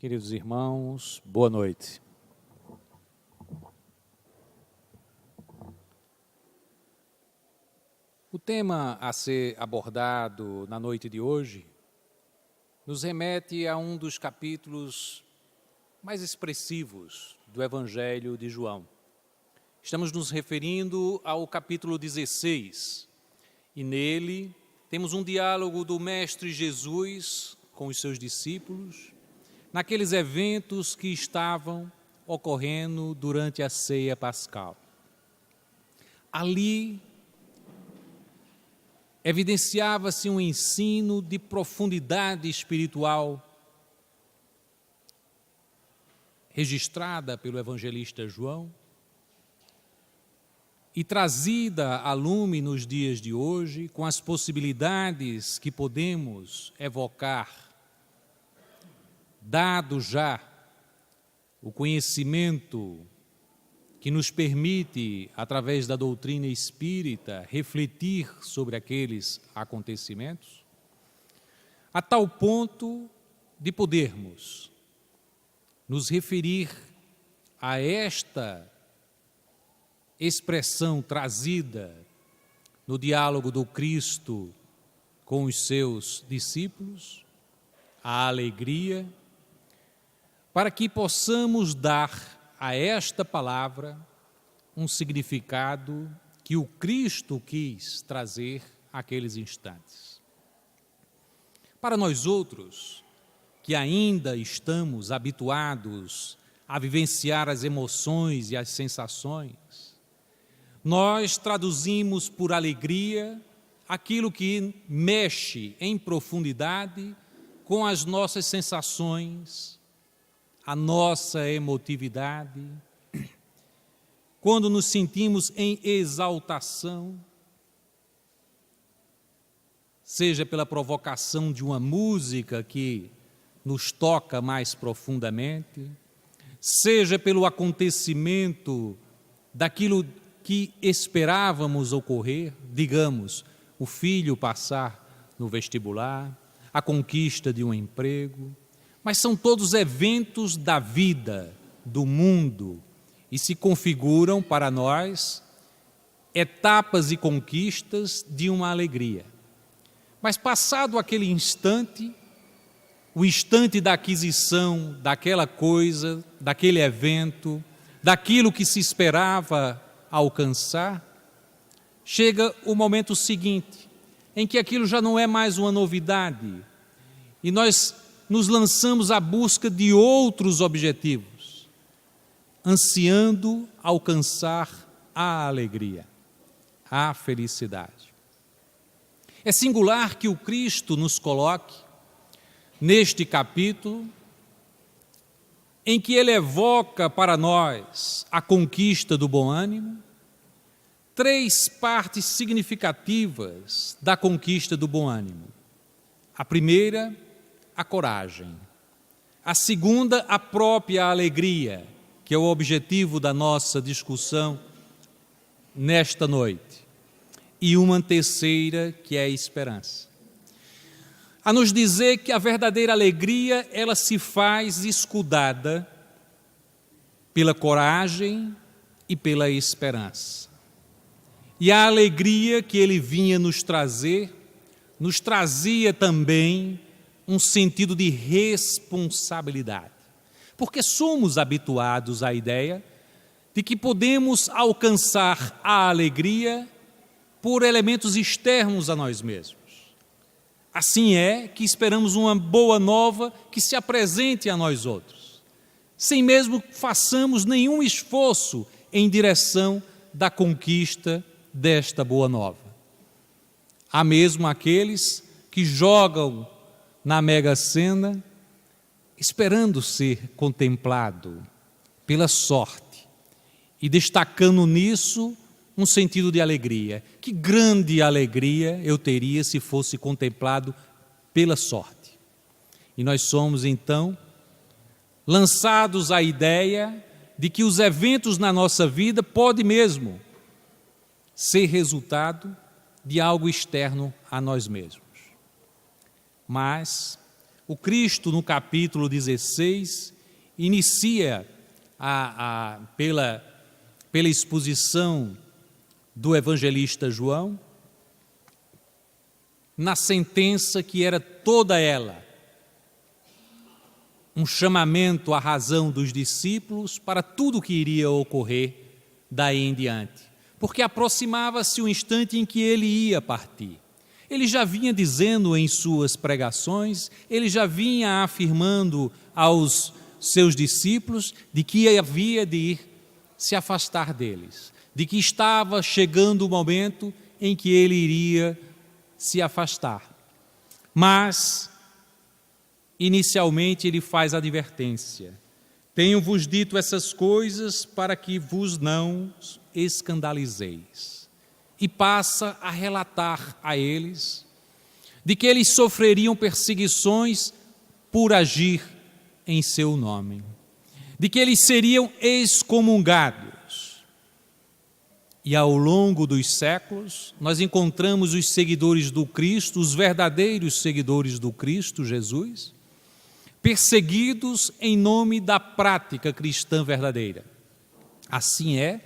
Queridos irmãos, boa noite. O tema a ser abordado na noite de hoje nos remete a um dos capítulos mais expressivos do Evangelho de João. Estamos nos referindo ao capítulo 16 e nele temos um diálogo do Mestre Jesus com os seus discípulos naqueles eventos que estavam ocorrendo durante a ceia pascal. Ali evidenciava-se um ensino de profundidade espiritual registrada pelo evangelista João e trazida a lume nos dias de hoje com as possibilidades que podemos evocar, dado já o conhecimento que nos permite, através da doutrina espírita, refletir sobre aqueles acontecimentos, a tal ponto de podermos nos referir a esta expressão trazida no diálogo do Cristo com os seus discípulos, a alegria, para que possamos dar a esta palavra um significado que o Cristo quis trazer àqueles instantes. Para nós outros, que ainda estamos habituados a vivenciar as emoções e as sensações, nós traduzimos por alegria aquilo que mexe em profundidade com as nossas sensações, a nossa emotividade, quando nos sentimos em exaltação, seja pela provocação de uma música que nos toca mais profundamente, seja pelo acontecimento daquilo que esperávamos ocorrer, digamos, o filho passar no vestibular, a conquista de um emprego, mas são todos eventos da vida, do mundo, e se configuram para nós etapas e conquistas de uma alegria. Mas passado aquele instante, o instante da aquisição daquela coisa, daquele evento, daquilo que se esperava alcançar, chega o momento seguinte, em que aquilo já não é mais uma novidade, e nós nos lançamos à busca de outros objetivos, ansiando alcançar a alegria, a felicidade. É singular que o Cristo nos coloque neste capítulo, em que ele evoca para nós a conquista do bom ânimo, três partes significativas da conquista do bom ânimo. A primeira, a coragem. A segunda, a própria alegria, que é o objetivo da nossa discussão nesta noite. E uma terceira, que é a esperança. A nos dizer que a verdadeira alegria, ela se faz escudada pela coragem e pela esperança. E a alegria que ele vinha nos trazer, nos trazia também um sentido de responsabilidade, porque somos habituados à ideia de que podemos alcançar a alegria por elementos externos a nós mesmos. Assim é que esperamos uma boa nova que se apresente a nós outros, sem mesmo façamos nenhum esforço em direção da conquista desta boa nova. Há mesmo aqueles que jogam na Mega Sena, esperando ser contemplado pela sorte e destacando nisso um sentido de alegria. Que grande alegria eu teria se fosse contemplado pela sorte. E nós somos então lançados à ideia de que os eventos na nossa vida podem mesmo ser resultado de algo externo a nós mesmos. Mas O Cristo, no capítulo 16, inicia pela exposição do evangelista João, na sentença que era toda ela um chamamento à razão dos discípulos para tudo o que iria ocorrer daí em diante, porque aproximava-se o instante em que ele ia partir. Ele já vinha dizendo em suas pregações, ele já vinha afirmando aos seus discípulos de que havia de ir se afastar deles, de que estava chegando o momento em que ele iria se afastar. Mas, inicialmente, ele faz a advertência: tenho-vos dito essas coisas para que vos não escandalizeis. E passa a relatar a eles de que eles sofreriam perseguições por agir em seu nome, de que eles seriam excomungados. E ao longo dos séculos, nós encontramos os seguidores do Cristo, os verdadeiros seguidores do Cristo Jesus, perseguidos em nome da prática cristã verdadeira. Assim é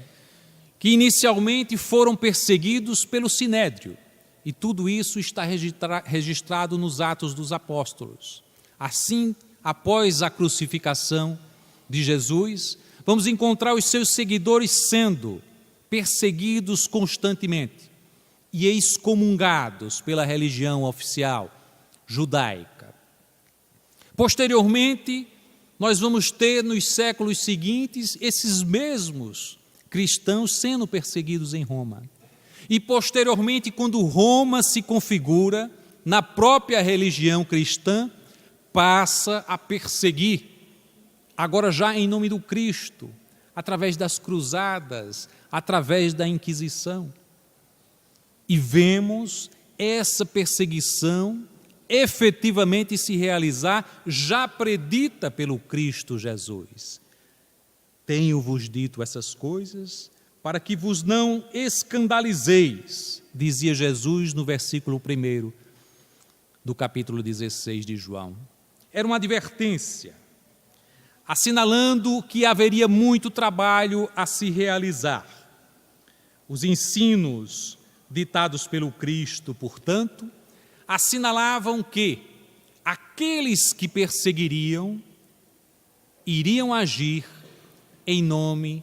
que inicialmente foram perseguidos pelo Sinédrio, e tudo isso está registrado nos Atos dos Apóstolos. Assim, após a crucificação de Jesus, vamos encontrar os seus seguidores sendo perseguidos constantemente e excomungados pela religião oficial judaica. Posteriormente, nós vamos ter nos séculos seguintes esses mesmos cristãos sendo perseguidos em Roma. E posteriormente, quando Roma se configura na própria religião cristã, passa a perseguir, agora já em nome do Cristo, através das cruzadas, através da Inquisição. E vemos essa perseguição efetivamente se realizar, já predita pelo Cristo Jesus. Tenho-vos dito essas coisas para que vos não escandalizeis, dizia Jesus no versículo 1 do capítulo 16 de João. Era uma advertência, assinalando que haveria muito trabalho a se realizar. Os ensinos ditados pelo Cristo, portanto, assinalavam que aqueles que perseguiriam iriam agir em nome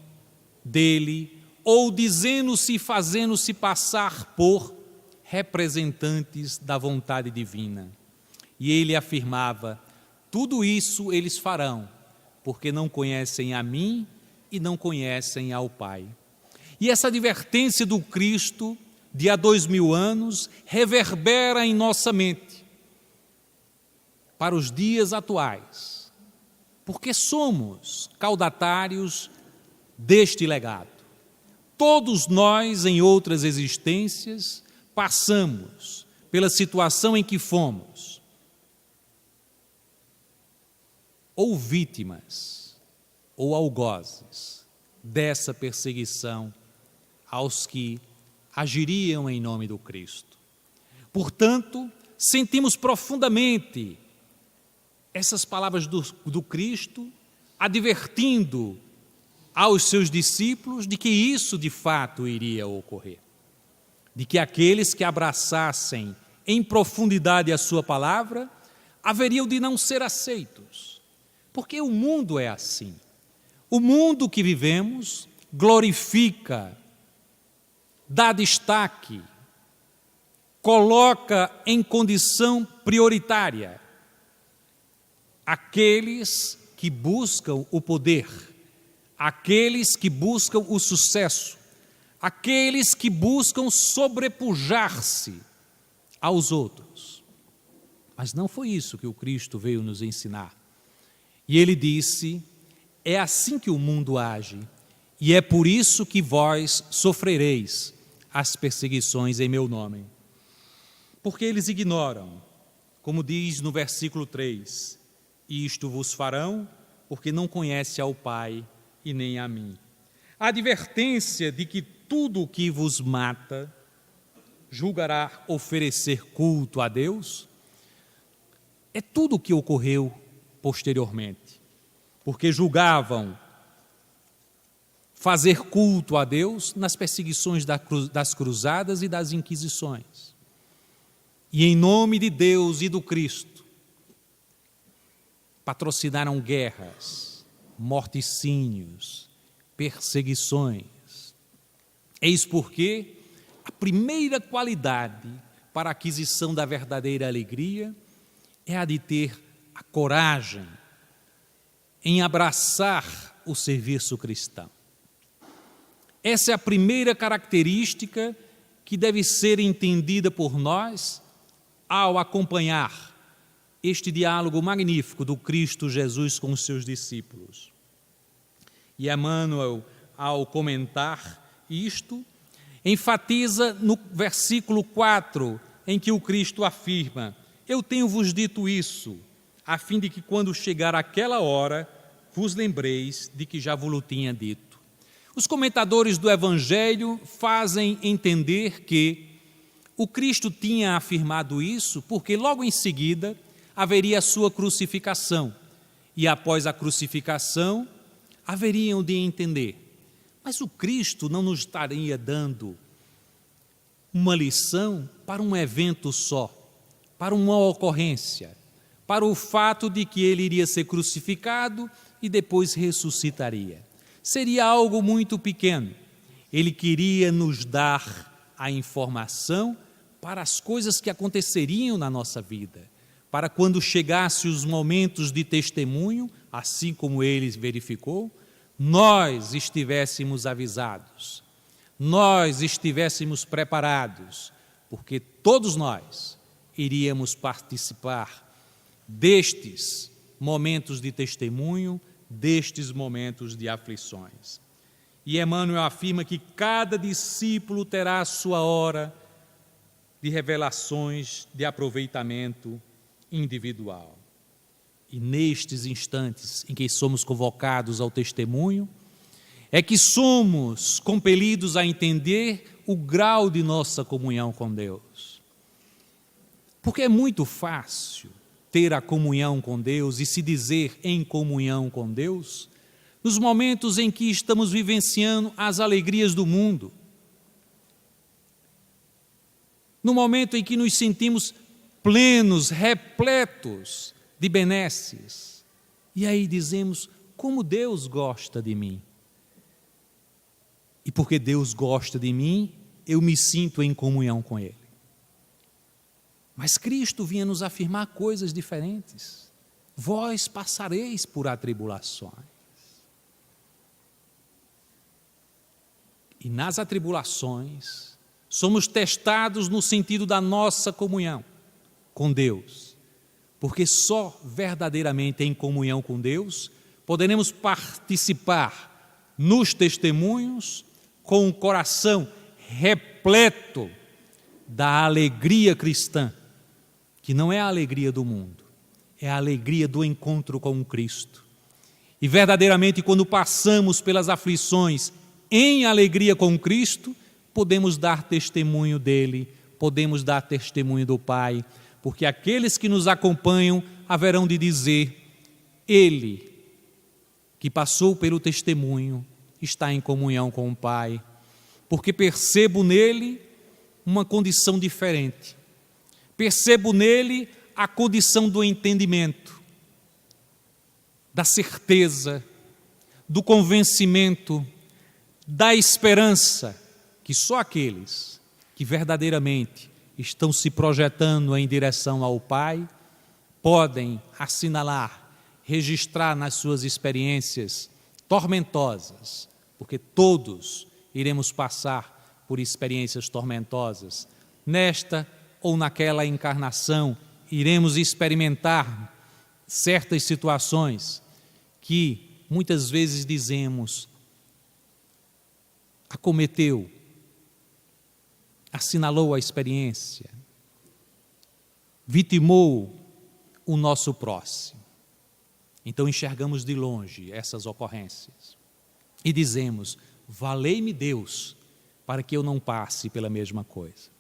dele, ou dizendo-se e fazendo-se passar por representantes da vontade divina. E ele afirmava: tudo isso eles farão, porque não conhecem a mim e não conhecem ao Pai. E essa advertência do Cristo, de há 2000 anos, reverbera em nossa mente para os dias atuais, porque somos caudatários deste legado. Todos nós, em outras existências, passamos pela situação em que fomos ou vítimas ou algozes dessa perseguição aos que agiriam em nome do Cristo. Portanto, sentimos profundamente essas palavras do Cristo, advertindo aos seus discípulos de que isso de fato iria ocorrer, de que aqueles que abraçassem em profundidade a sua palavra haveriam de não ser aceitos, porque o mundo é assim. O mundo que vivemos glorifica, dá destaque, coloca em condição prioritária aqueles que buscam o poder, aqueles que buscam o sucesso, aqueles que buscam sobrepujar-se aos outros. Mas não foi isso que o Cristo veio nos ensinar. E ele disse: é assim que o mundo age, e é por isso que vós sofrereis as perseguições em meu nome. Porque eles ignoram, como diz no versículo 3, isto vos farão porque não conhece ao Pai e nem a mim. A advertência de que tudo o que vos mata julgará oferecer culto a Deus é tudo o que ocorreu posteriormente, porque julgavam fazer culto a Deus nas perseguições das cruzadas e das inquisições. E em nome de Deus e do Cristo, patrocinaram guerras, morticínios, perseguições. Eis porque a primeira qualidade para a aquisição da verdadeira alegria é a de ter a coragem em abraçar o serviço cristão. Essa é a primeira característica que deve ser entendida por nós ao acompanhar este diálogo magnífico do Cristo Jesus com os seus discípulos. E Emmanuel, ao comentar isto, enfatiza no versículo 4, em que o Cristo afirma: eu tenho-vos dito isso, a fim de que quando chegar aquela hora, vos lembreis de que já vos tinha dito. Os comentadores do Evangelho fazem entender que o Cristo tinha afirmado isso porque logo em seguida haveria a sua crucificação, e após a crucificação haveriam de entender. Mas o Cristo não nos estaria dando uma lição para um evento só, para uma ocorrência, para o fato de que ele iria ser crucificado e depois ressuscitaria. Seria algo muito pequeno. Ele queria nos dar a informação para as coisas que aconteceriam na nossa vida, para quando chegasse os momentos de testemunho, assim como ele verificou, nós estivéssemos avisados, nós estivéssemos preparados, porque todos nós iríamos participar destes momentos de testemunho, destes momentos de aflições. E Emmanuel afirma que cada discípulo terá a sua hora de revelações, de aproveitamento individual. E nestes instantes em que somos convocados ao testemunho, é que somos compelidos a entender o grau de nossa comunhão com Deus. Porque é muito fácil ter a comunhão com Deus e se dizer em comunhão com Deus nos momentos em que estamos vivenciando as alegrias do mundo, no momento em que nos sentimos plenos, repletos de benesses, e aí dizemos: como Deus gosta de mim. E porque Deus gosta de mim, eu me sinto em comunhão com Ele. Mas Cristo vinha nos afirmar coisas diferentes. Vós passareis por atribulações. E nas atribulações, somos testados no sentido da nossa comunhão com Deus. Porque só verdadeiramente em comunhão com Deus poderemos participar nos testemunhos com o coração repleto da alegria cristã, que não é a alegria do mundo, é a alegria do encontro com o Cristo. E verdadeiramente, quando passamos pelas aflições em alegria com Cristo, podemos dar testemunho dele, podemos dar testemunho do Pai, porque aqueles que nos acompanham haverão de dizer: ele que passou pelo testemunho está em comunhão com o Pai, porque percebo nele uma condição diferente, percebo nele a condição do entendimento, da certeza, do convencimento, da esperança, que só aqueles que verdadeiramente estão se projetando em direção ao Pai podem assinalar, registrar nas suas experiências tormentosas, porque todos iremos passar por experiências tormentosas. Nesta ou naquela encarnação, iremos experimentar certas situações que muitas vezes dizemos: acometeu, assinalou a experiência, vitimou o nosso próximo. Então enxergamos de longe essas ocorrências e dizemos: valei-me Deus para que eu não passe pela mesma coisa.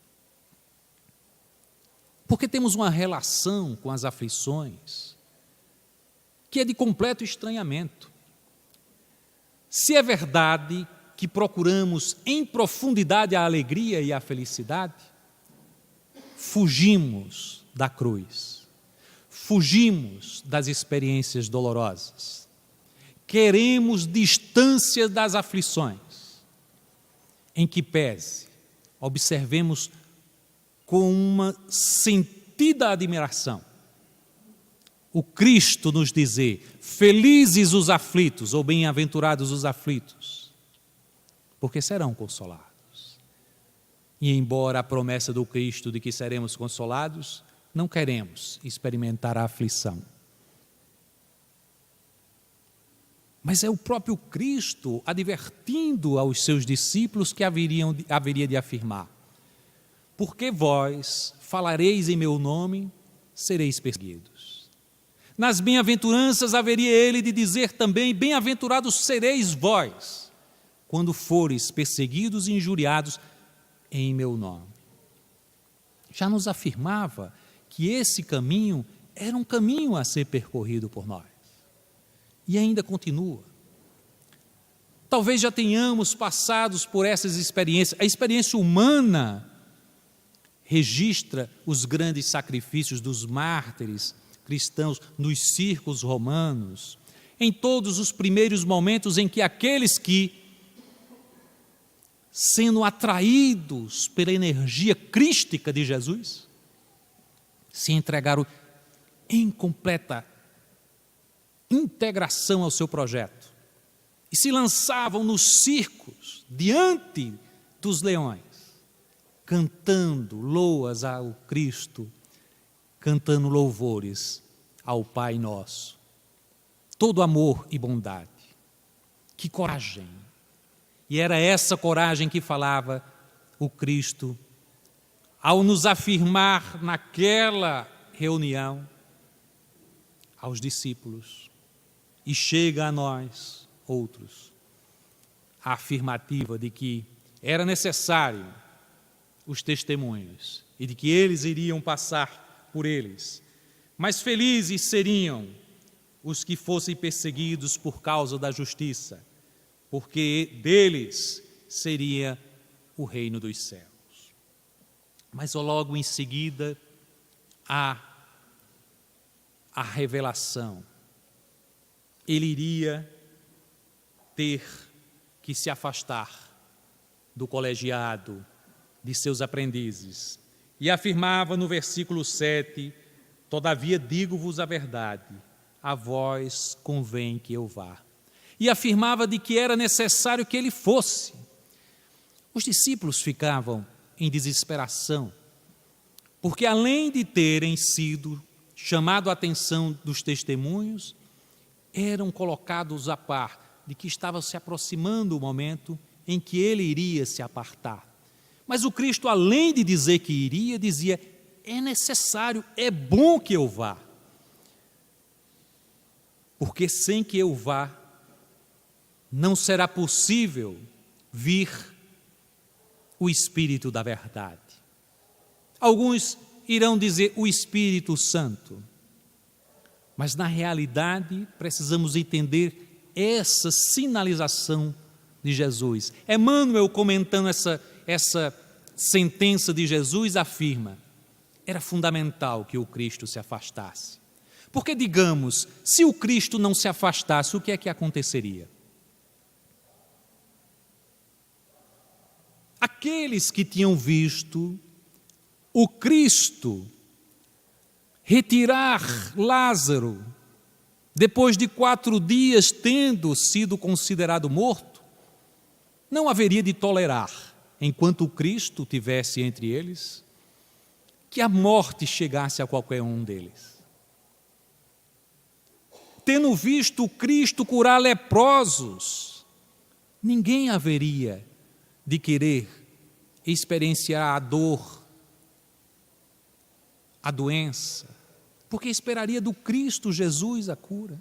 porque temos uma relação com as aflições que é de completo estranhamento. Se é verdade que procuramos em profundidade a alegria e a felicidade, fugimos da cruz, fugimos das experiências dolorosas, queremos distância das aflições, em que pese, observemos com uma sentida admiração o Cristo nos dizer: felizes os aflitos, ou bem-aventurados os aflitos, porque serão consolados. E embora a promessa do Cristo de que seremos consolados, não queremos experimentar a aflição. Mas é o próprio Cristo advertindo aos seus discípulos que haveria de afirmar: porque vós falareis em meu nome, sereis perseguidos. Nas bem-aventuranças haveria ele de dizer também: bem-aventurados sereis vós, quando fores perseguidos e injuriados em meu nome. Já nos afirmava que esse caminho era um caminho a ser percorrido por nós. E ainda continua. Talvez já tenhamos passado por essas experiências. A experiência humana registra os grandes sacrifícios dos mártires cristãos nos circos romanos, em todos os primeiros momentos em que aqueles que, sendo atraídos pela energia crística de Jesus, se entregaram em completa integração ao seu projeto e se lançavam nos circos diante dos leões, cantando loas ao Cristo, cantando louvores ao Pai Nosso. Todo amor e bondade. Que coragem! E era essa coragem que falava o Cristo ao nos afirmar naquela reunião aos discípulos, e chega a nós, outros, a afirmativa de que era necessário os testemunhos e de que eles iriam passar por eles, mas felizes seriam os que fossem perseguidos por causa da justiça, porque deles seria o reino dos céus. Mas logo em seguida há a revelação. Ele iria ter que se afastar do colegiado, de seus aprendizes. E afirmava no versículo 7, todavia digo-vos a verdade, a vós convém que eu vá. E afirmava de que era necessário que ele fosse. Os discípulos ficavam em desesperação, porque além de terem sido chamado a atenção dos testemunhos, eram colocados a par de que estava se aproximando o momento em que ele iria se apartar. Mas o Cristo, além de dizer que iria, dizia: é necessário, é bom que eu vá, porque sem que eu vá, não será possível vir o Espírito da verdade. Alguns irão dizer o Espírito Santo, mas na realidade precisamos entender essa sinalização de Jesus. Emmanuel, comentando essa sentença de Jesus, afirma: era fundamental que o Cristo se afastasse. Porque, digamos, se o Cristo não se afastasse, o que é que aconteceria? Aqueles que tinham visto o Cristo retirar Lázaro, depois de 4 dias tendo sido considerado morto, não haveria de tolerar, enquanto o Cristo tivesse entre eles, que a morte chegasse a qualquer um deles. Tendo visto o Cristo curar leprosos, ninguém haveria de querer experienciar a dor, a doença, porque esperaria do Cristo Jesus a cura.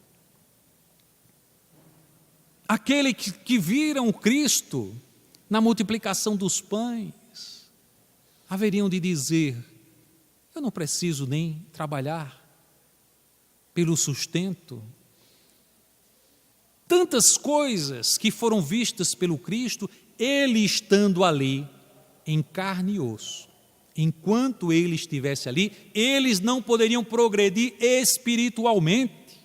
Aquele que viram o Cristo na multiplicação dos pães, haveriam de dizer: Eu não preciso nem trabalhar pelo sustento. Tantas coisas que foram vistas pelo Cristo, Ele estando ali, em carne e osso. Enquanto Ele estivesse ali, eles não poderiam progredir espiritualmente.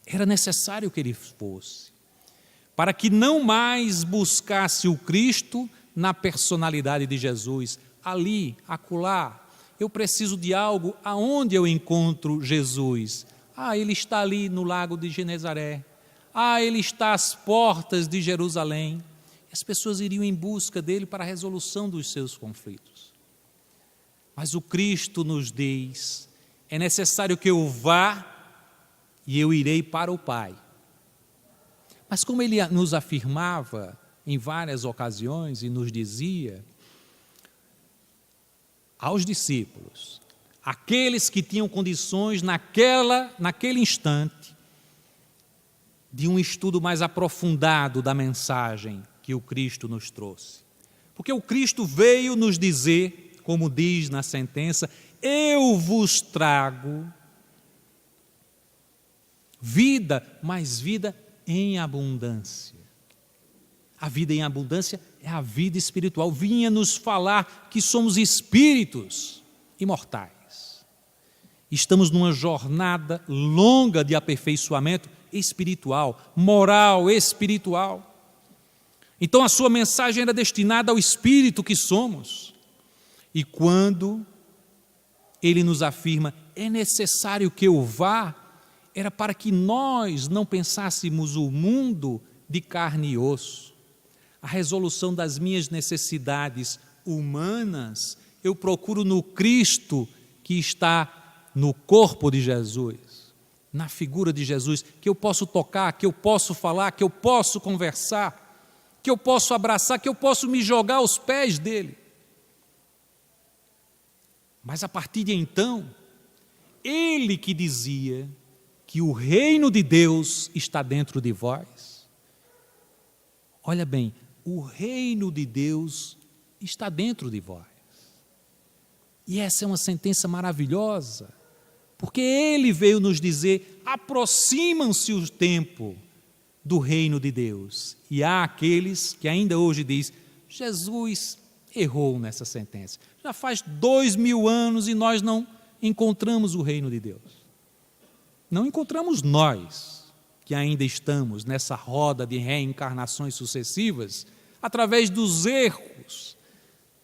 Era necessário que Ele fosse, para que não mais buscasse o Cristo na personalidade de Jesus, ali, acolá. Eu preciso de algo, aonde eu encontro Jesus? Ele está ali no lago de Genezaré. Ele está às portas de Jerusalém. As pessoas iriam em busca dele para a resolução dos seus conflitos. Mas o Cristo nos diz, é necessário que eu vá e eu irei para o Pai. Mas como ele nos afirmava em várias ocasiões e nos dizia aos discípulos, aqueles que tinham condições naquele instante de um estudo mais aprofundado da mensagem que o Cristo nos trouxe. Porque o Cristo veio nos dizer, como diz na sentença, eu vos trago vida, mas vida em abundância. A vida em abundância é a vida espiritual. Vinha nos falar que somos espíritos imortais. Estamos numa jornada longa de aperfeiçoamento espiritual, moral, espiritual. Então a sua mensagem era destinada ao espírito que somos. E quando ele nos afirma, é necessário que eu vá, era para que nós não pensássemos o mundo de carne e osso. A resolução das minhas necessidades humanas, eu procuro no Cristo que está no corpo de Jesus, na figura de Jesus, que eu posso tocar, que eu posso falar, que eu posso conversar, que eu posso abraçar, que eu posso me jogar aos pés dele. Mas a partir de então, ele que dizia que o reino de Deus está dentro de vós. Olha bem, o reino de Deus está dentro de vós. E essa é uma sentença maravilhosa, porque ele veio nos dizer, aproximam-se o tempo do reino de Deus. E há aqueles que ainda hoje dizem, Jesus errou nessa sentença. Já faz 2000 anos e nós não encontramos o reino de Deus. Não encontramos nós, que ainda estamos nessa roda de reencarnações sucessivas, através dos erros,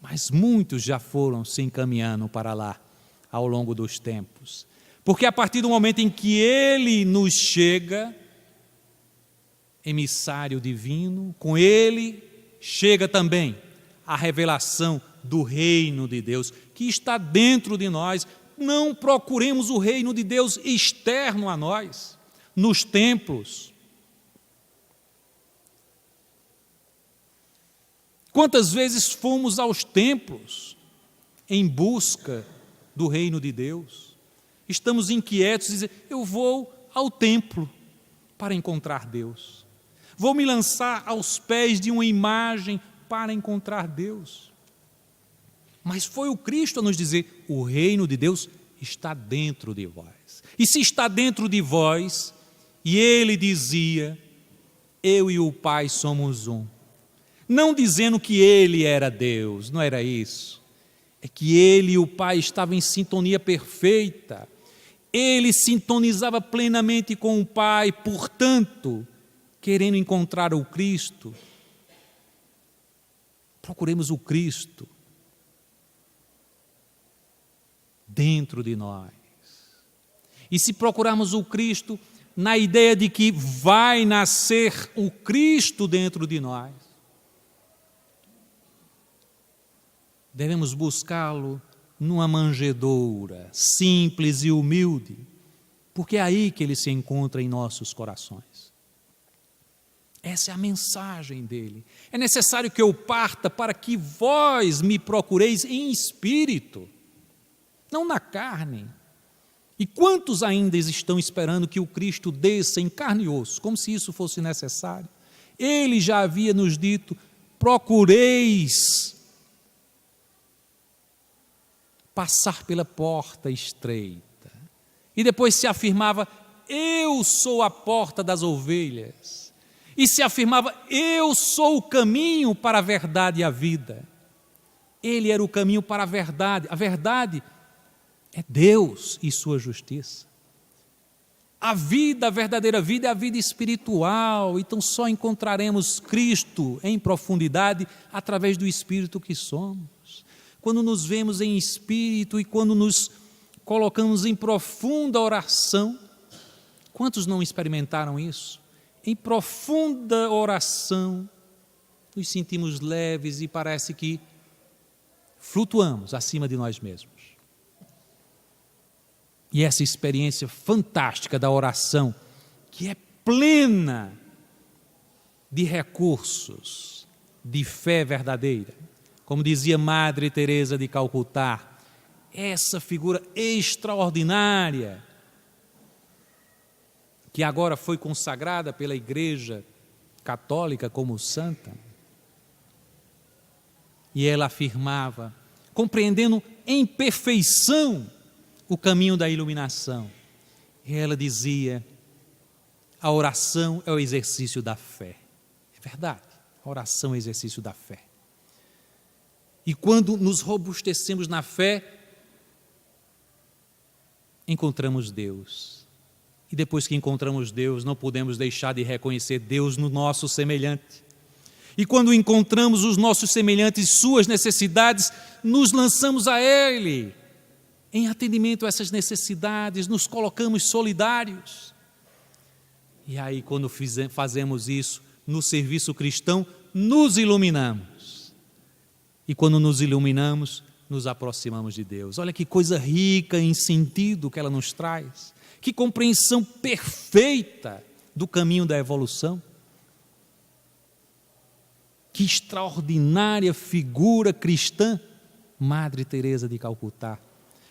mas muitos já foram se encaminhando para lá, ao longo dos tempos. Porque a partir do momento em que ele nos chega, emissário divino, com ele chega também a revelação do reino de Deus, que está dentro de nós. Não procuremos o reino de Deus externo a nós, nos templos. Quantas vezes fomos aos templos em busca do reino de Deus? Estamos inquietos e dizemos, eu vou ao templo para encontrar Deus. Vou me lançar aos pés de uma imagem para encontrar Deus. Mas foi o Cristo a nos dizer, o reino de Deus está dentro de vós. E se está dentro de vós, e ele dizia, eu e o Pai somos um. Não dizendo que ele era Deus, não era isso. É que ele e o Pai estavam em sintonia perfeita. Ele sintonizava plenamente com o Pai, portanto, querendo encontrar o Cristo, procuremos o Cristo dentro de nós. E se procurarmos o Cristo na ideia de que vai nascer o Cristo dentro de nós, devemos buscá-lo numa manjedoura simples e humilde, porque é aí que ele se encontra em nossos corações. Essa é a mensagem dele. É necessário que eu parta para que vós me procureis em espírito, não na carne. E quantos ainda estão esperando que o Cristo desça em carne e osso, como se isso fosse necessário? Ele já havia nos dito, procureis passar pela porta estreita. E depois se afirmava: eu sou a porta das ovelhas. E se afirmava: eu sou o caminho para a verdade e a vida. Ele era o caminho para a verdade. A verdade é Deus e sua justiça. A vida, a verdadeira vida é a vida espiritual. Então só encontraremos Cristo em profundidade através do Espírito que somos. Quando nos vemos em Espírito e quando nos colocamos em profunda oração. Quantos não experimentaram isso? Em profunda oração, nos sentimos leves e parece que flutuamos acima de nós mesmos. E essa experiência fantástica da oração, que é plena de recursos, de fé verdadeira, como dizia Madre Teresa de Calcutá, essa figura extraordinária, que agora foi consagrada pela Igreja Católica como santa, e ela afirmava, compreendendo em perfeição o caminho da iluminação, e ela dizia: a oração é o exercício da fé. É verdade, a oração é o exercício da fé. E quando nos robustecemos na fé, encontramos Deus. E depois que encontramos Deus, não podemos deixar de reconhecer Deus no nosso semelhante. E quando encontramos os nossos semelhantes, suas necessidades, nos lançamos a Ele. Em atendimento a essas necessidades, nos colocamos solidários. E aí, quando fazemos isso no serviço cristão, nos iluminamos. E quando nos iluminamos, nos aproximamos de Deus. Olha que coisa rica em sentido que ela nos traz. Que compreensão perfeita do caminho da evolução. Que extraordinária figura cristã, Madre Teresa de Calcutá.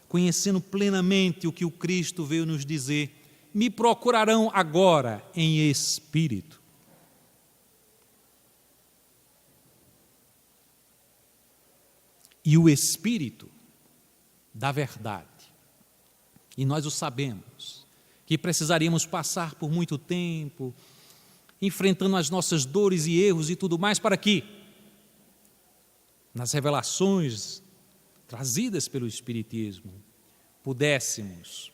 Conhecendo plenamente o que o Cristo veio nos dizer: me procurarão agora em espírito. E o Espírito da verdade, e nós o sabemos, que precisaríamos passar por muito tempo, enfrentando as nossas dores e erros e tudo mais, para que, nas revelações trazidas pelo Espiritismo, pudéssemos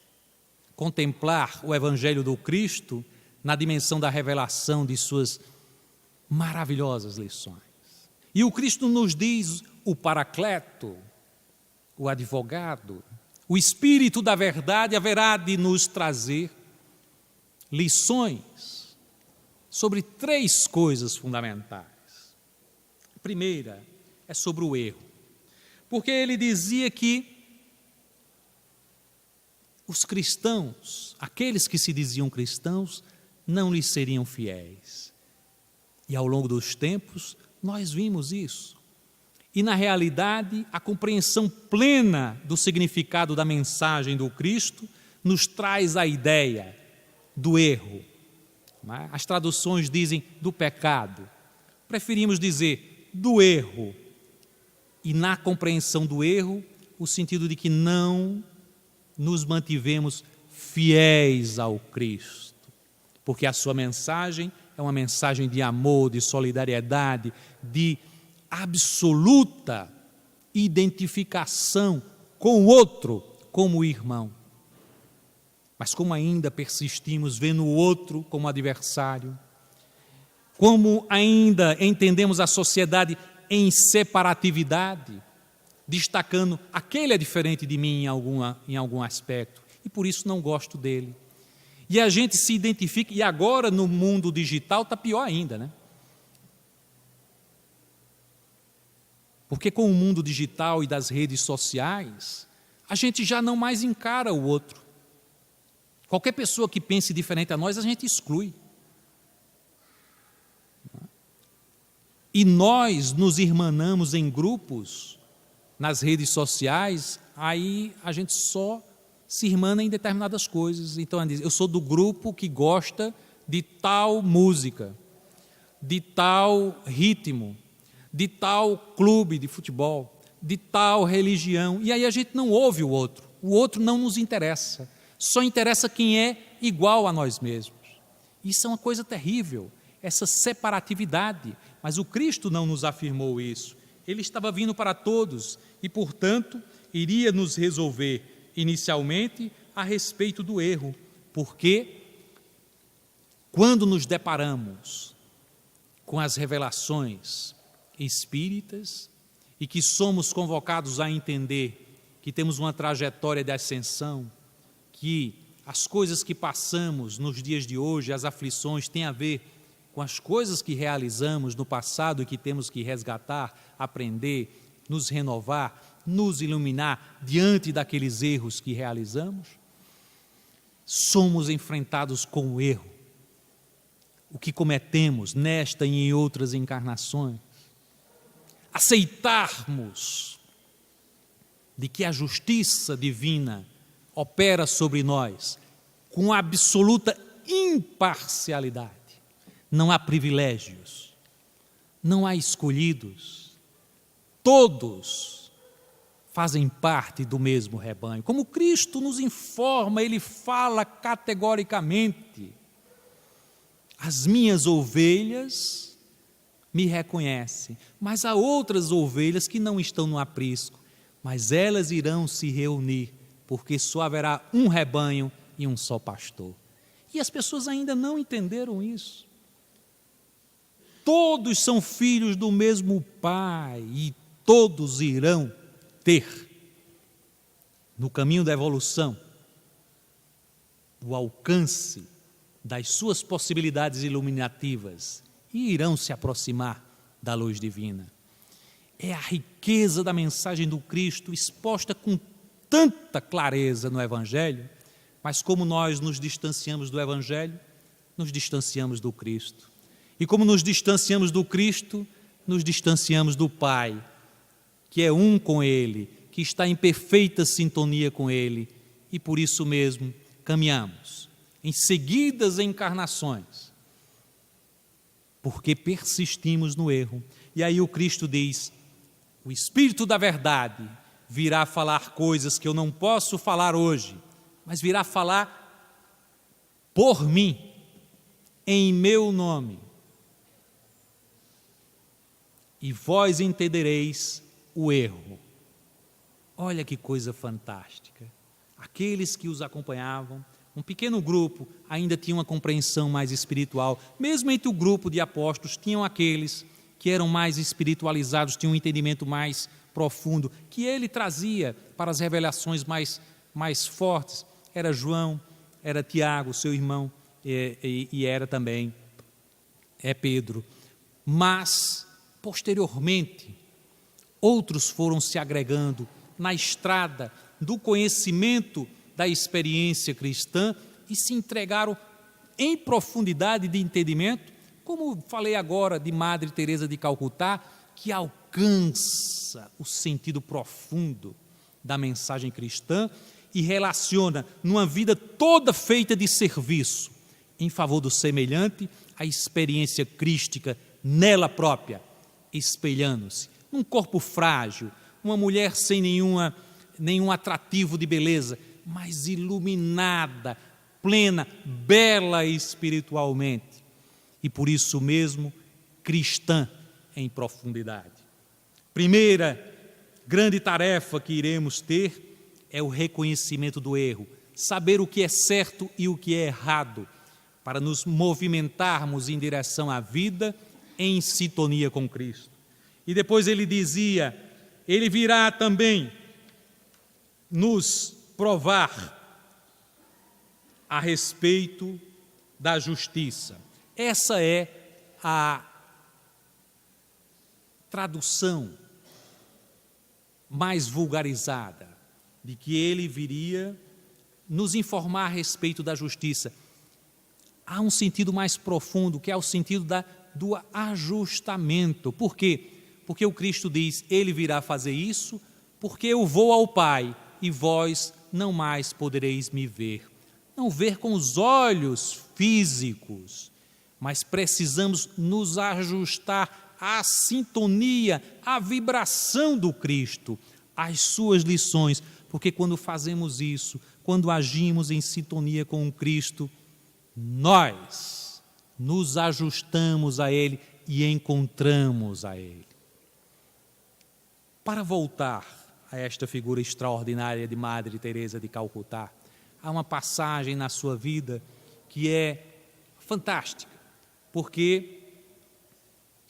contemplar o Evangelho do Cristo na dimensão da revelação de suas maravilhosas lições. E o Cristo nos diz: o Paracleto, o advogado, o Espírito da verdade haverá de nos trazer lições sobre 3 coisas fundamentais. A primeira é sobre o erro, porque ele dizia que os cristãos, aqueles que se diziam cristãos, não lhes seriam fiéis. E ao longo dos tempos, nós vimos isso. E na realidade, a compreensão plena do significado da mensagem do Cristo nos traz a ideia do erro. As traduções dizem do pecado. Preferimos dizer do erro. E na compreensão do erro, o sentido de que não nos mantivemos fiéis ao Cristo, porque a sua mensagem é uma mensagem de amor, de solidariedade, de absoluta identificação com o outro como irmão. Mas como ainda persistimos vendo o outro como adversário, como ainda entendemos a sociedade em separatividade, destacando aquele é diferente de mim em algum aspecto, e por isso não gosto dele. E a gente se identifica, e agora no mundo digital está pior ainda, né? Porque com o mundo digital e das redes sociais, a gente já não mais encara o outro. Qualquer pessoa que pense diferente a nós, a gente exclui. E nós nos irmanamos em grupos, nas redes sociais, aí a gente só se irmana em determinadas coisas. Então, eu sou do grupo que gosta de tal música, de tal ritmo, de tal clube de futebol, de tal religião, e aí a gente não ouve o outro não nos interessa, só interessa quem é igual a nós mesmos. Isso é uma coisa terrível, essa separatividade, mas o Cristo não nos afirmou isso, ele estava vindo para todos e, portanto, iria nos resolver inicialmente a respeito do erro, porque quando nos deparamos com as revelações espíritas e que somos convocados a entender que temos uma trajetória de ascensão, que as coisas que passamos nos dias de hoje, as aflições, têm a ver com as coisas que realizamos no passado e que temos que resgatar, aprender, nos renovar, nos iluminar diante daqueles erros que realizamos, somos enfrentados com o erro, o que cometemos nesta e em outras encarnações. Aceitarmos de que a justiça divina opera sobre nós com absoluta imparcialidade. Não há privilégios, não há escolhidos, todos fazem parte do mesmo rebanho. Como Cristo nos informa, Ele fala categoricamente: as minhas ovelhas me reconhecem, mas há outras ovelhas que não estão no aprisco, mas elas irão se reunir, porque só haverá um rebanho e um só pastor. E as pessoas ainda não entenderam isso. Todos são filhos do mesmo Pai e todos irão ter, no caminho da evolução, o alcance das suas possibilidades iluminativas e irão se aproximar da luz divina. É a riqueza da mensagem do Cristo exposta com tanta clareza no Evangelho, mas como nós nos distanciamos do Evangelho, nos distanciamos do Cristo. E como nos distanciamos do Cristo, nos distanciamos do Pai, que é um com Ele, que está em perfeita sintonia com Ele, e por isso mesmo caminhamos em seguidas encarnações, porque persistimos no erro. E aí o Cristo diz: o Espírito da verdade virá falar coisas que eu não posso falar hoje, mas virá falar por mim, em meu nome. E vós entendereis o erro. Olha que coisa fantástica. Aqueles que os acompanhavam, um pequeno grupo, ainda tinha uma compreensão mais espiritual. Mesmo entre o grupo de apóstolos, tinham aqueles que eram mais espiritualizados, tinham um entendimento mais profundo, que ele trazia para as revelações mais fortes. Era João, era Tiago, seu irmão, e era também Pedro. Mas, posteriormente, outros foram se agregando na estrada do conhecimento da experiência cristã e se entregaram em profundidade de entendimento, como falei agora de Madre Teresa de Calcutá, que alcança o sentido profundo da mensagem cristã e relaciona numa vida toda feita de serviço em favor do semelhante a experiência crística nela própria, espelhando-se num corpo frágil, uma mulher sem nenhum atrativo de beleza, mas iluminada, plena, bela espiritualmente, e por isso mesmo cristã em profundidade. Primeira grande tarefa que iremos ter é o reconhecimento do erro, saber o que é certo e o que é errado, para nos movimentarmos em direção à vida em sintonia com Cristo. E depois ele dizia: ele virá também nos provar a respeito da justiça. Essa é a tradução mais vulgarizada de que ele viria nos informar a respeito da justiça. Há um sentido mais profundo, que é o sentido do ajustamento. Por quê? Porque o Cristo diz: ele virá fazer isso porque eu vou ao Pai e vós não mais podereis me ver. Não ver com os olhos físicos, mas precisamos nos ajustar a sintonia, a vibração do Cristo, as suas lições, porque quando fazemos isso, quando agimos em sintonia com o Cristo, nós nos ajustamos a Ele e encontramos a Ele. Para voltar a esta figura extraordinária de Madre Teresa de Calcutá, há uma passagem na sua vida que é fantástica, porque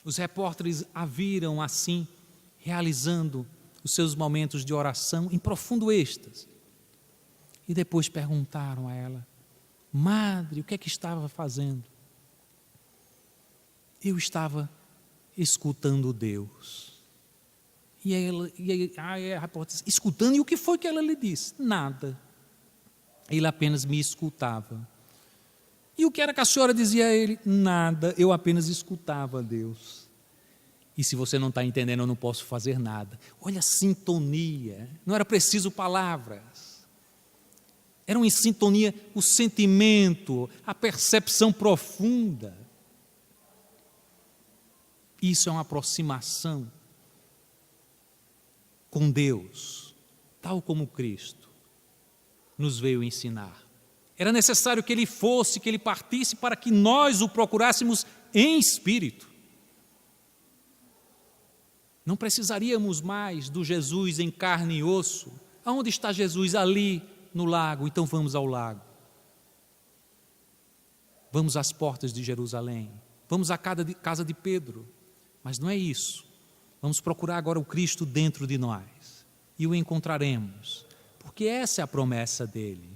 os repórteres a viram assim, realizando os seus momentos de oração em profundo êxtase. E depois perguntaram a ela: Madre, o que é que estava fazendo? Eu estava escutando Deus. E a repórter disse: escutando? E o que foi que ela lhe disse? Nada. Ele apenas me escutava. E o que era que a senhora dizia a ele? Nada, eu apenas escutava Deus. E se você não está entendendo, eu não posso fazer nada. Olha a sintonia, não era preciso palavras. Eram em sintonia o sentimento, a percepção profunda. Isso é uma aproximação com Deus, tal como Cristo nos veio ensinar. Era necessário que Ele fosse, que Ele partisse, para que nós o procurássemos em espírito. Não precisaríamos mais do Jesus em carne e osso. Aonde está Jesus? Ali no lago. Então vamos ao lago. Vamos às portas de Jerusalém. Vamos à casa de Pedro. Mas não é isso. Vamos procurar agora o Cristo dentro de nós. E o encontraremos. Porque essa é a promessa dele.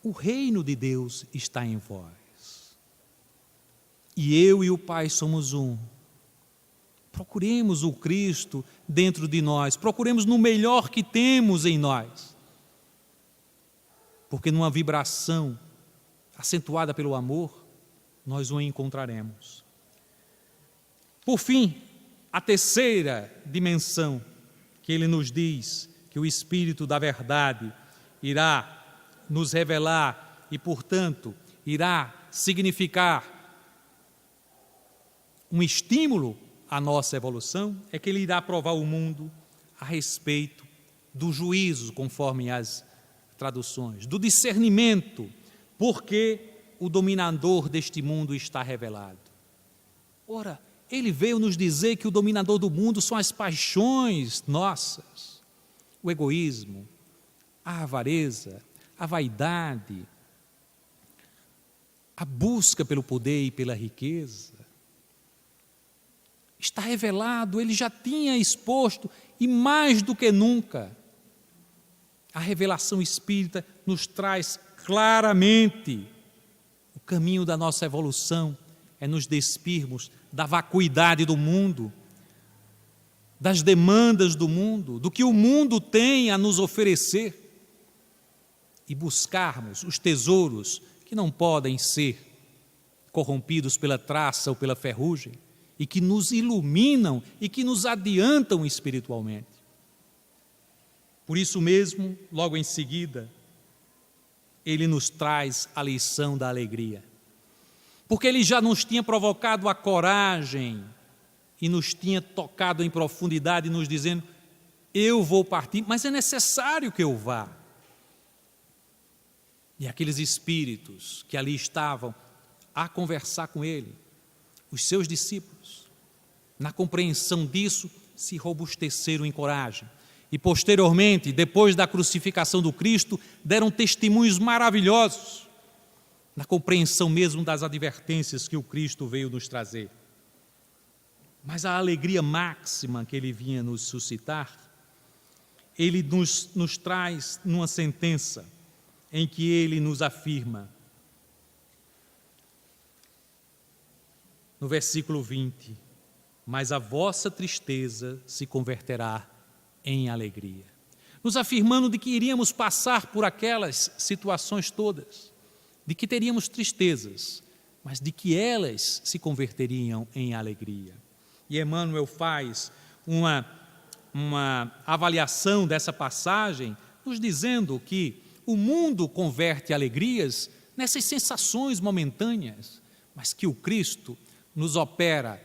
O reino de Deus está em vós. E eu e o Pai somos um. Procuremos o Cristo dentro de nós. Procuremos no melhor que temos em nós. Porque numa vibração acentuada pelo amor, nós o encontraremos. Por fim, a terceira dimensão que ele nos diz que o Espírito da verdade irá nos revelar e, portanto, irá significar um estímulo à nossa evolução, é que ele irá provar o mundo a respeito do juízo, conforme as traduções, do discernimento, porque o dominador deste mundo está revelado. Ora, ele veio nos dizer que o dominador do mundo são as paixões nossas, o egoísmo, a avareza, a vaidade, a busca pelo poder e pela riqueza. Está revelado, ele já tinha exposto, e mais do que nunca, a revelação espírita nos traz claramente o caminho da nossa evolução, é nos despirmos da vacuidade do mundo, das demandas do mundo, do que o mundo tem a nos oferecer, e buscarmos os tesouros que não podem ser corrompidos pela traça ou pela ferrugem, e que nos iluminam e que nos adiantam espiritualmente. Por isso mesmo, logo em seguida, ele nos traz a lição da alegria. Porque ele já nos tinha provocado a coragem e nos tinha tocado em profundidade, nos dizendo: eu vou partir, mas é necessário que eu vá. E aqueles espíritos que ali estavam a conversar com ele, os seus discípulos, na compreensão disso, se robusteceram em coragem. E posteriormente, depois da crucificação do Cristo, deram testemunhos maravilhosos, na compreensão mesmo das advertências que o Cristo veio nos trazer. Mas a alegria máxima que ele vinha nos suscitar, ele nos traz numa sentença em que ele nos afirma, no versículo 20, mas a vossa tristeza se converterá em alegria. Nos afirmando de que iríamos passar por aquelas situações todas, de que teríamos tristezas, mas de que elas se converteriam em alegria. E Emmanuel faz uma avaliação dessa passagem, nos dizendo que o mundo converte alegrias nessas sensações momentâneas, mas que o Cristo nos opera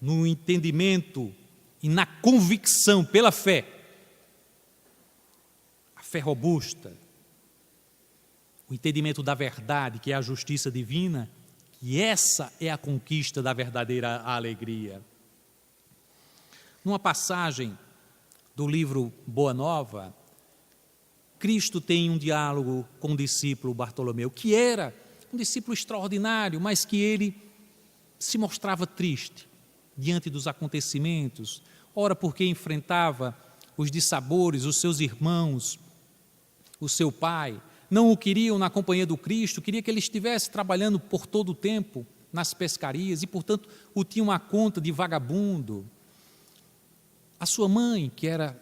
no entendimento e na convicção pela fé, a fé robusta, o entendimento da verdade, que é a justiça divina, que essa é a conquista da verdadeira alegria. Numa passagem do livro Boa Nova, Cristo tem um diálogo com o discípulo Bartolomeu, que era um discípulo extraordinário, mas que ele se mostrava triste diante dos acontecimentos, ora porque enfrentava os dissabores, os seus irmãos, o seu pai, não o queriam na companhia do Cristo, queria que ele estivesse trabalhando por todo o tempo nas pescarias e, portanto, o tinham à conta de vagabundo. A sua mãe, que era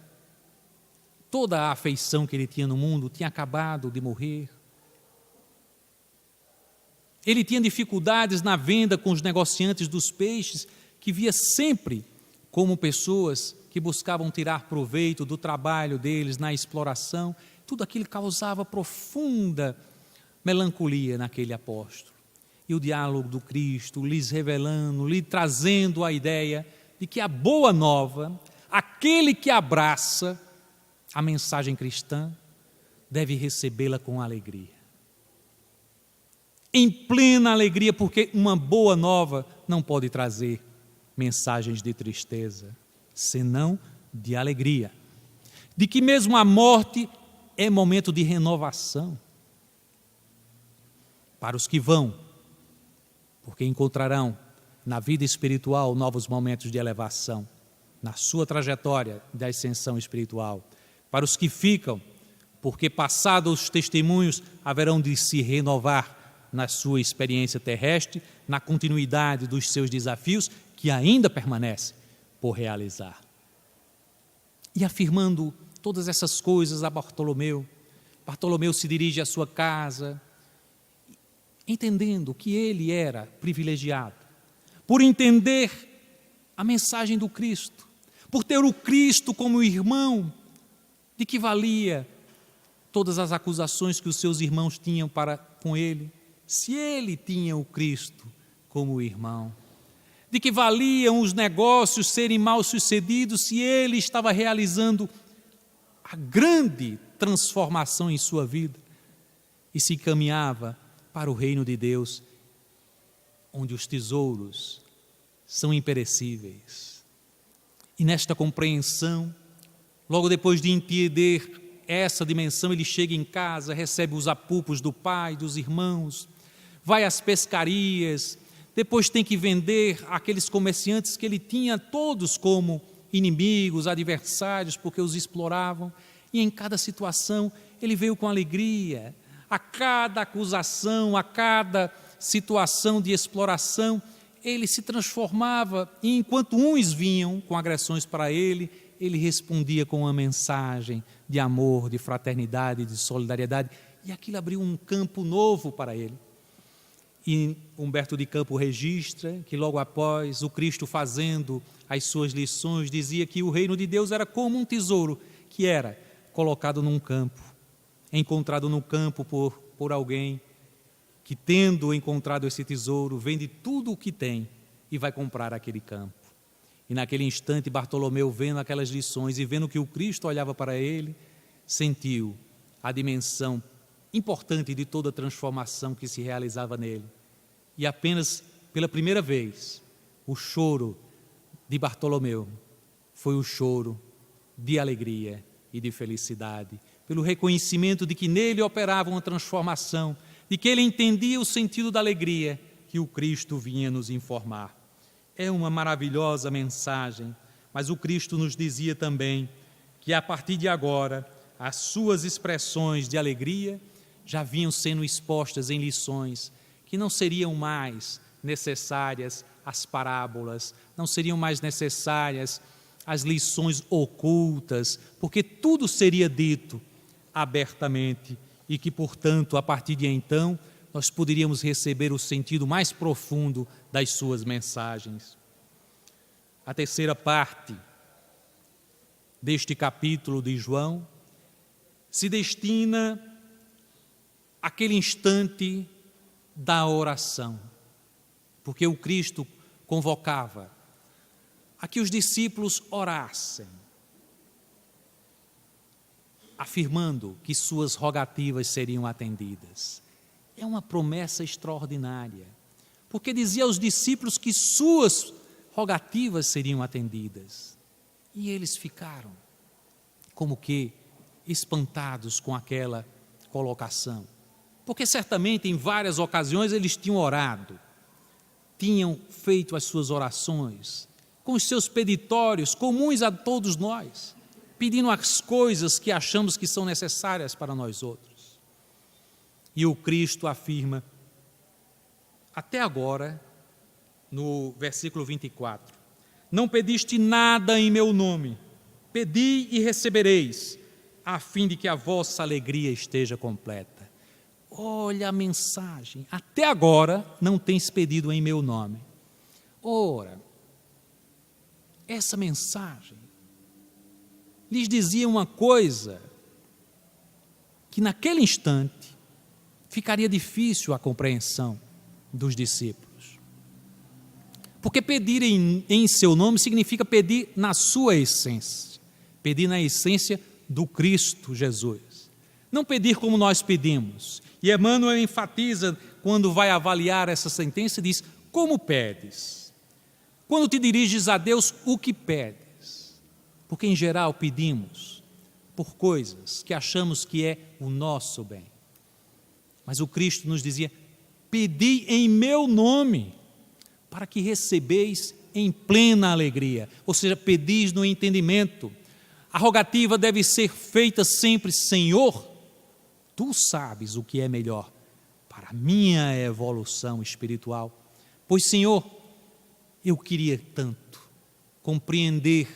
toda a afeição que ele tinha no mundo, tinha acabado de morrer. Ele tinha dificuldades na venda com os negociantes dos peixes, que via sempre como pessoas que buscavam tirar proveito do trabalho deles na exploração. Tudo aquilo causava profunda melancolia naquele apóstolo. E o diálogo do Cristo lhes revelando, lhe trazendo a ideia de que a boa nova, aquele que abraça a mensagem cristã, deve recebê-la com alegria. Em plena alegria, porque uma boa nova não pode trazer mensagens de tristeza, senão de alegria. De que mesmo a morte é momento de renovação para os que vão, porque encontrarão na vida espiritual novos momentos de elevação, na sua trajetória de ascensão espiritual. Para os que ficam, porque passados os testemunhos haverão de se renovar na sua experiência terrestre, na continuidade dos seus desafios, que ainda permanecem por realizar. E afirmando todas essas coisas a Bartolomeu, Bartolomeu se dirige à sua casa, entendendo que ele era privilegiado, por entender a mensagem do Cristo, por ter o Cristo como irmão, de que valia todas as acusações que os seus irmãos tinham para com ele, se ele tinha o Cristo como irmão. De que valiam os negócios serem mal sucedidos se ele estava realizando a grande transformação em sua vida e se caminhava para o reino de Deus, onde os tesouros são imperecíveis. E nesta compreensão, logo depois de entender essa dimensão, ele chega em casa, recebe os apupos do pai, dos irmãos, vai às pescarias, depois tem que vender aqueles comerciantes que ele tinha todos como inimigos, adversários, porque os exploravam, e em cada situação ele veio com alegria. A cada acusação, a cada situação de exploração, ele se transformava, e enquanto uns vinham com agressões para ele, ele respondia com uma mensagem de amor, de fraternidade, de solidariedade, e aquilo abriu um campo novo para ele. E Humberto de Campos registra que logo após o Cristo fazendo as suas lições, dizia que o reino de Deus era como um tesouro que era colocado num campo, encontrado no campo por alguém que, tendo encontrado esse tesouro, vende tudo o que tem e vai comprar aquele campo. E naquele instante Bartolomeu, vendo aquelas lições e vendo que o Cristo olhava para ele, sentiu a dimensão importante de toda a transformação que se realizava nele. E apenas pela primeira vez, o choro de Bartolomeu foi o choro de alegria e de felicidade, pelo reconhecimento de que nele operava uma transformação, de que ele entendia o sentido da alegria que o Cristo vinha nos informar. É uma maravilhosa mensagem, mas o Cristo nos dizia também que a partir de agora as suas expressões de alegria já vinham sendo expostas em lições que não seriam mais necessárias as parábolas, não seriam mais necessárias as lições ocultas, porque tudo seria dito abertamente e que, portanto, a partir de então, nós poderíamos receber o sentido mais profundo das suas mensagens. A terceira parte deste capítulo de João se destina àquele instante da oração, porque o Cristo convocava a que os discípulos orassem, afirmando que suas rogativas seriam atendidas. É uma promessa extraordinária, porque dizia aos discípulos que suas rogativas seriam atendidas. E eles ficaram como que espantados com aquela colocação, porque certamente em várias ocasiões eles tinham orado, tinham feito as suas orações, com os seus peditórios comuns a todos nós, pedindo as coisas que achamos que são necessárias para nós outros. E o Cristo afirma, até agora, no versículo 24, não pediste nada em meu nome, pedi e recebereis, a fim de que a vossa alegria esteja completa. Olha a mensagem, até agora não tens pedido em meu nome. Ora, essa mensagem lhes dizia uma coisa que naquele instante ficaria difícil a compreensão dos discípulos. Porque pedir em seu nome significa pedir na sua essência, pedir na essência do Cristo Jesus. Não pedir como nós pedimos. E Emmanuel enfatiza, quando vai avaliar essa sentença, diz, como pedes? Quando te diriges a Deus, o que pedes? Porque em geral pedimos por coisas que achamos que é o nosso bem. Mas o Cristo nos dizia, pedi em meu nome, para que recebeis em plena alegria. Ou seja, pedis no entendimento. A rogativa deve ser feita sempre, Senhor, tu sabes o que é melhor para a minha evolução espiritual. Pois, Senhor, eu queria tanto compreender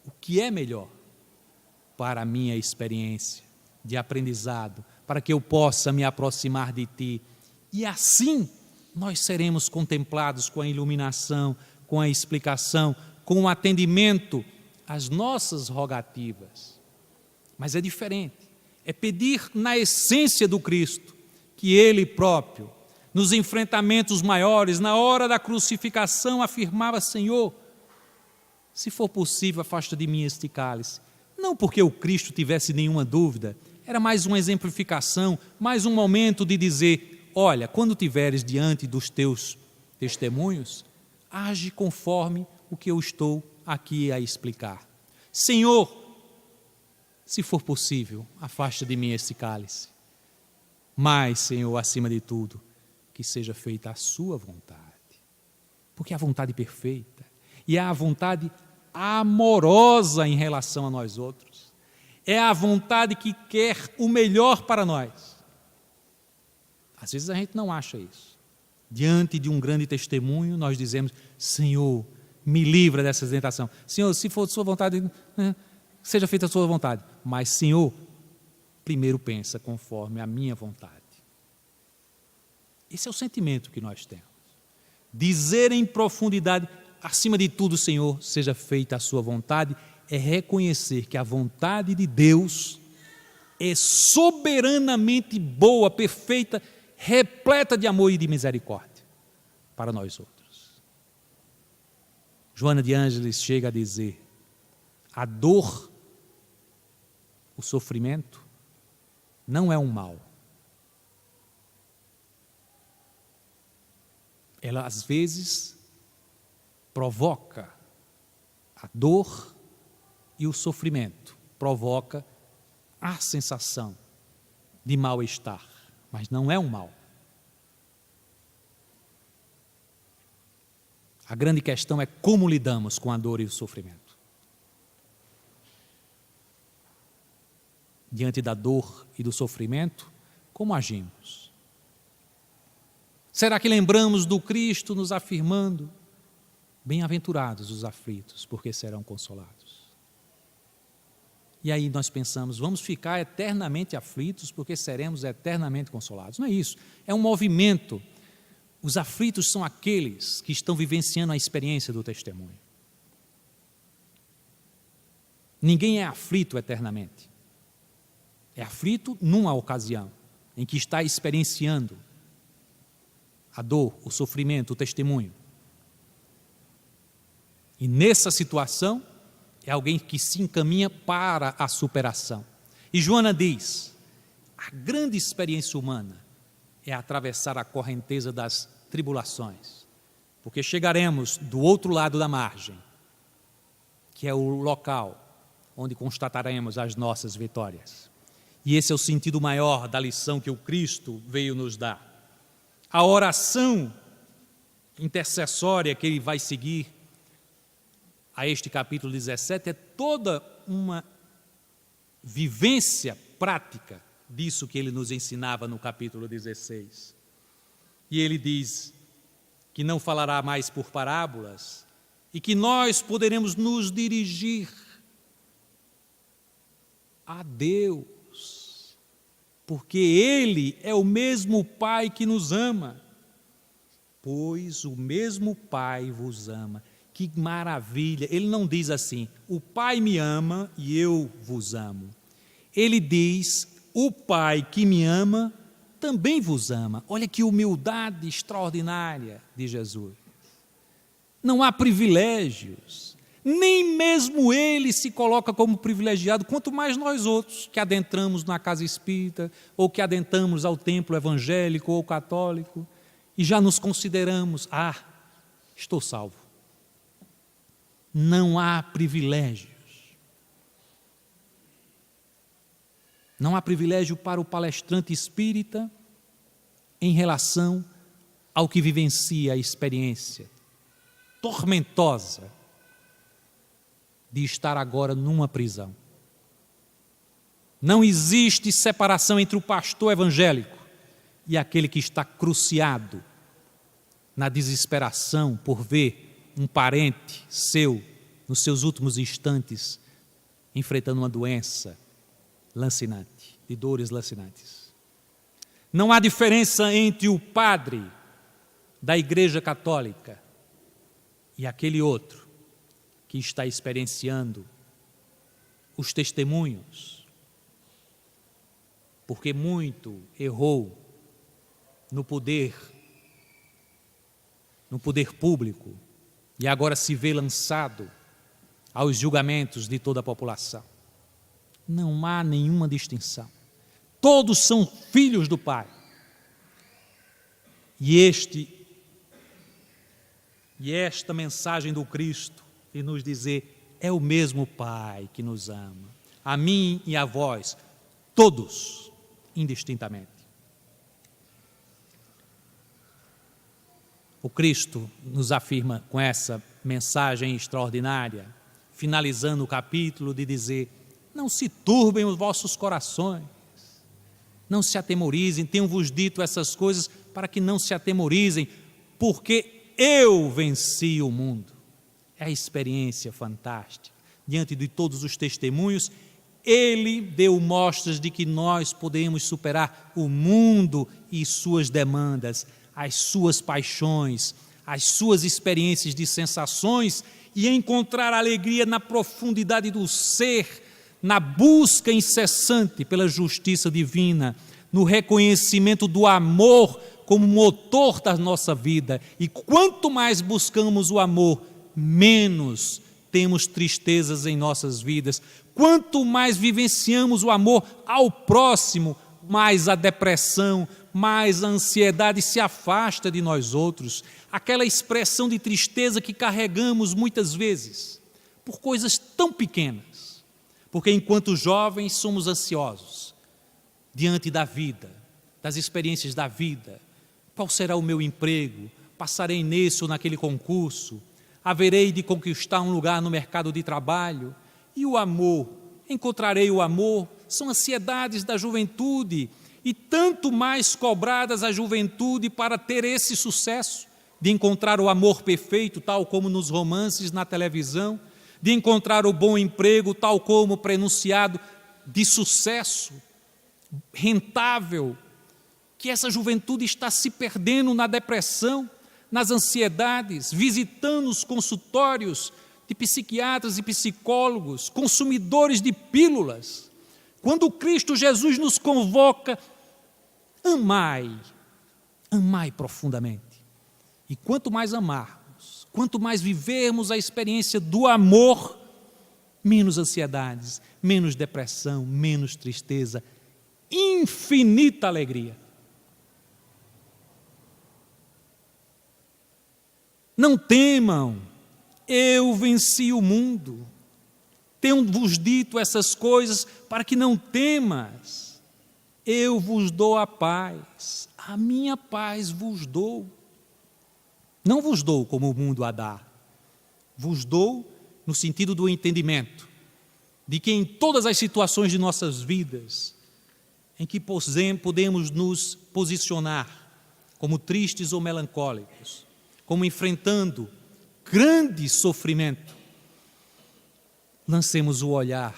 o que é melhor para a minha experiência de aprendizado, para que eu possa me aproximar de Ti. E assim nós seremos contemplados com a iluminação, com a explicação, com o atendimento às nossas rogativas. Mas é diferente, é pedir na essência do Cristo, que Ele próprio, nos enfrentamentos maiores, na hora da crucificação, afirmava, Senhor, se for possível, afasta de mim este cálice. Não porque o Cristo tivesse nenhuma dúvida, era mais uma exemplificação, mais um momento de dizer, olha, quando tiveres diante dos teus testemunhos, age conforme o que eu estou aqui a explicar. Senhor, se for possível, afasta de mim esse cálice. Mas, Senhor, acima de tudo, que seja feita a sua vontade. Porque é a vontade perfeita e é a vontade amorosa em relação a nós outros. É a vontade que quer o melhor para nós. Às vezes a gente não acha isso. Diante de um grande testemunho, nós dizemos, Senhor, me livra dessa tentação. Senhor, se for a sua vontade, seja feita a sua vontade. Mas, Senhor, primeiro pensa conforme a minha vontade. Esse é o sentimento que nós temos. Dizer em profundidade, acima de tudo, Senhor, seja feita a sua vontade, é reconhecer que a vontade de Deus é soberanamente boa, perfeita, repleta de amor e de misericórdia para nós outros. Joana de Ângeles chega a dizer, a dor, o sofrimento, não é um mal. Ela, às vezes, provoca a dor e o sofrimento, provoca a sensação de mal-estar, mas não é um mal. A grande questão é como lidamos com a dor e o sofrimento. Diante da dor e do sofrimento, como agimos? Será que lembramos do Cristo nos afirmando, bem-aventurados os aflitos, porque serão consolados? E aí nós pensamos, vamos ficar eternamente aflitos, porque seremos eternamente consolados. Não é isso, é um movimento. Os aflitos são aqueles que estão vivenciando a experiência do testemunho. Ninguém é aflito eternamente. É aflito numa ocasião, em que está experienciando a dor, o sofrimento, o testemunho. E nessa situação, é alguém que se encaminha para a superação. E Joana diz, a grande experiência humana é atravessar a correnteza das tribulações, porque chegaremos do outro lado da margem, que é o local onde constataremos as nossas vitórias. E esse é o sentido maior da lição que o Cristo veio nos dar. A oração intercessória que ele vai seguir a este capítulo 17 é toda uma vivência prática disso que ele nos ensinava no capítulo 16. E ele diz que não falará mais por parábolas e que nós poderemos nos dirigir a Deus, porque Ele é o mesmo Pai que nos ama. Pois o mesmo Pai vos ama. Que maravilha! Ele não diz assim, o Pai me ama e eu vos amo. Ele diz, o Pai que me ama também vos ama. Olha que humildade extraordinária de Jesus. Não há privilégios, nem mesmo ele se coloca como privilegiado, quanto mais nós outros que adentramos na casa espírita, ou que adentramos ao templo evangélico ou católico, e já nos consideramos, estou salvo. Não há privilégios. Não há privilégio para o palestrante espírita em relação ao que vivencia a experiência tormentosa de estar agora numa prisão. Não existe separação entre o pastor evangélico e aquele que está cruciado na desesperação por ver um parente seu, nos seus últimos instantes, enfrentando uma doença lancinante, de dores lancinantes. Não há diferença entre o padre da Igreja Católica e aquele outro que está experienciando os testemunhos, porque muito errou no poder público e agora se vê lançado aos julgamentos de toda a população. Não há nenhuma distinção. Todos são filhos do Pai. E esta mensagem do Cristo e nos dizer, é o mesmo Pai que nos ama, a mim e a vós, todos, indistintamente. O Cristo nos afirma com essa mensagem extraordinária, finalizando o capítulo, de dizer, não se turbem os vossos corações, não se atemorizem, tenho-vos dito essas coisas para que não se atemorizem, porque eu venci o mundo. É a experiência fantástica. Diante de todos os testemunhos, ele deu mostras de que nós podemos superar o mundo e suas demandas, as suas paixões, as suas experiências de sensações e encontrar alegria na profundidade do ser, na busca incessante pela justiça divina, no reconhecimento do amor como motor da nossa vida. E quanto mais buscamos o amor, menos temos tristezas em nossas vidas. Quanto mais vivenciamos o amor ao próximo, mais a depressão, mais a ansiedade se afasta de nós outros. Aquela expressão de tristeza que carregamos muitas vezes, por coisas tão pequenas. Porque enquanto jovens somos ansiosos, diante da vida, das experiências da vida. Qual será o meu emprego? Passarei nesse ou naquele concurso? Haverei de conquistar um lugar no mercado de trabalho? E o amor? Encontrarei o amor? São ansiedades da juventude e tanto mais cobradas a juventude para ter esse sucesso, de encontrar o amor perfeito, tal como nos romances, na televisão, de encontrar o bom emprego, tal como prenunciado, de sucesso, rentável, que essa juventude está se perdendo na depressão, nas ansiedades, visitando os consultórios de psiquiatras e psicólogos, consumidores de pílulas, quando Cristo Jesus nos convoca, amai profundamente. E quanto mais amarmos, Quanto mais vivermos a experiência do amor, menos ansiedades, menos depressão, menos tristeza, infinita alegria. Não temam, eu venci o mundo. Tenho-vos dito essas coisas para que não temas. Eu vos dou a paz, a minha paz vos dou. Não vos dou como o mundo a dá. Vos dou no sentido do entendimento, de que em todas as situações de nossas vidas, em que podemos nos posicionar como tristes ou melancólicos, como enfrentando grande sofrimento, lancemos o olhar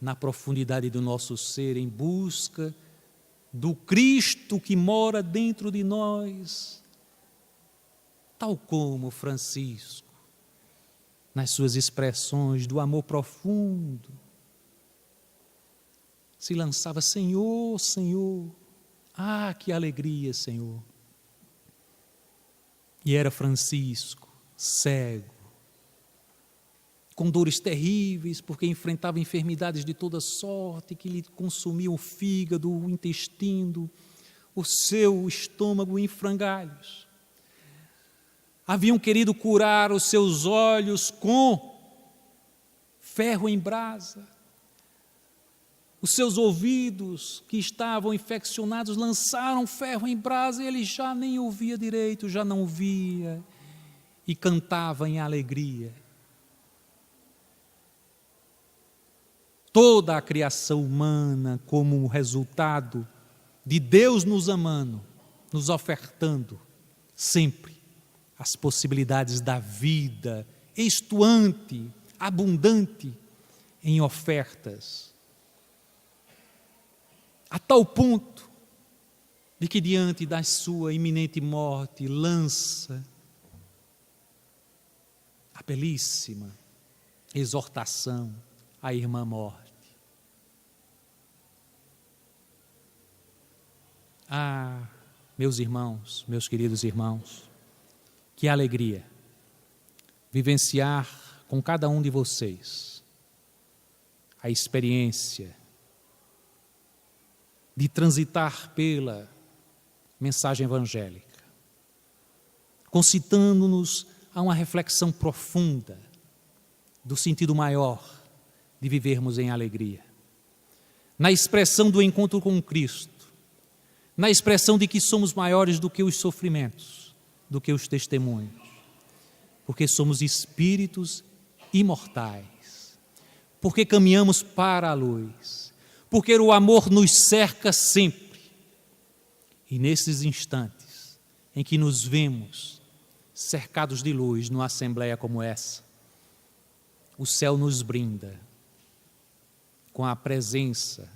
na profundidade do nosso ser em busca do Cristo que mora dentro de nós, tal como Francisco, nas suas expressões do amor profundo, se lançava: Senhor, Senhor, que alegria, Senhor. E era Francisco, cego, com dores terríveis, porque enfrentava enfermidades de toda sorte que lhe consumiam o fígado, o intestino, o seu estômago em frangalhos. Haviam querido curar os seus olhos com ferro em brasa. Os seus ouvidos, que estavam infeccionados, lançaram ferro em brasa e ele já nem ouvia direito, já não via, e cantava em alegria. Toda a criação humana, como um resultado de Deus nos amando, nos ofertando sempre as possibilidades da vida estuante, abundante em ofertas, a tal ponto de que diante da sua iminente morte lança a belíssima exortação à irmã morte. Meus irmãos, meus queridos irmãos, que alegria vivenciar com cada um de vocês a experiência de transitar pela mensagem evangélica, concitando-nos a uma reflexão profunda do sentido maior de vivermos em alegria, na expressão do encontro com Cristo, na expressão de que somos maiores do que os sofrimentos, do que os testemunhos, porque somos espíritos imortais, porque caminhamos para a luz, porque o amor nos cerca sempre. E nesses instantes em que nos vemos cercados de luz numa assembleia como essa, o céu nos brinda com a presença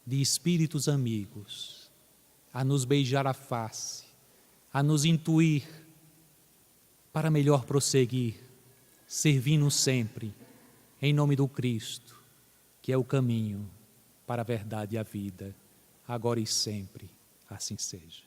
de espíritos amigos, a nos beijar a face, a nos intuir para melhor prosseguir, servindo sempre em nome do Cristo, que é o caminho para a verdade e a vida, agora e sempre, assim seja.